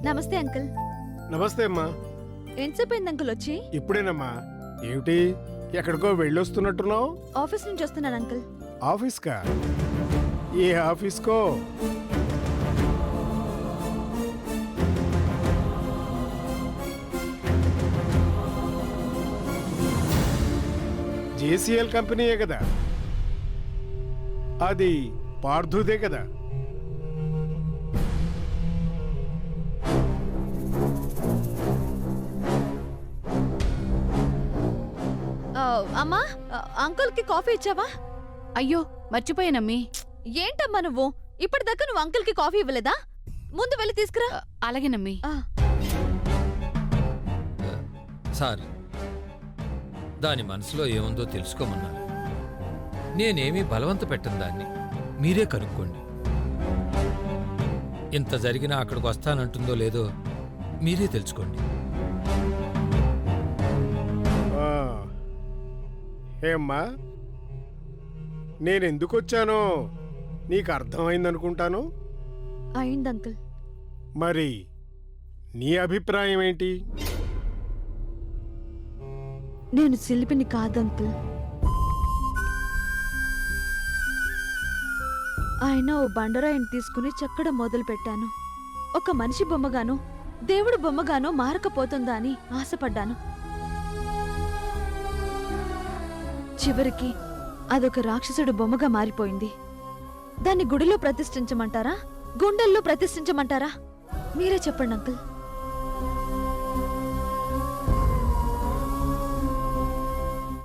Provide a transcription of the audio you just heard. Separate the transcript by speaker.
Speaker 1: నమస్తే అంకుల్.
Speaker 2: నమస్తే అమ్మా.
Speaker 1: ఎంతసేపు అయింది అంకుల్ వచ్చి?
Speaker 2: ఇప్పుడేనమ్మా. ఏమిటి ఎక్కడికో వెళ్ళొస్తున్నట్టున్నావు?
Speaker 1: ఆఫీస్ నుంచి వస్తున్నాను అంకుల్.
Speaker 2: ఆఫీస్కా? ఏ ఆఫీస్కో? జేసీఎల్ కంపెనీయే కదా, అది పార్థుదే కదా.
Speaker 1: అమ్మా, అంకుల్ కి కాఫీ ఇచ్చావా?
Speaker 3: అయ్యో మర్చిపోయానమ్మీ.
Speaker 1: ఏంటమ్మా నువ్వు ఇప్పటిదాకా నువ్వు అంకుల్ కి కాఫీ ఇవ్వలేదా? ముందు వెళ్ళి తీసుకురా.
Speaker 3: అలాగేనమ్మీ.
Speaker 4: సార్, దాని మనసులో ఏముందో తెలుసుకోమన్నాను. నేనేమీ బలవంత పెట్టను దాన్ని, మీరే కనుక్కోండి. ఇంత జరిగినా అక్కడికి వస్తానంటుందో లేదో మీరే తెలుసుకోండి.
Speaker 2: ఏమ్మా, నేనెందుకు వచ్చానో నీకు అర్థమైందనుకుంటాను.
Speaker 1: అయింది అంకుల్.
Speaker 2: మరి నీ అభిప్రాయం ఏంటి?
Speaker 1: నేను శిల్పిని కాదు అంకుల్. ఆయన ఓ బండరాయిని తీసుకుని చెక్కడం మొదలు పెట్టాను. ఒక మనిషి బొమ్మగానో దేవుడు బొమ్మగానో మారకపోతుందా అని ఆశపడ్డాను. చివరికి అదొక రాక్షసుడు బొమ్మగా మారిపోయింది. దాన్ని గుడిలో ప్రతిష్ఠించమంటారా, గుండెల్లో ప్రతిష్ఠించమంటారా? మీరే చెప్పండి అంకుల్.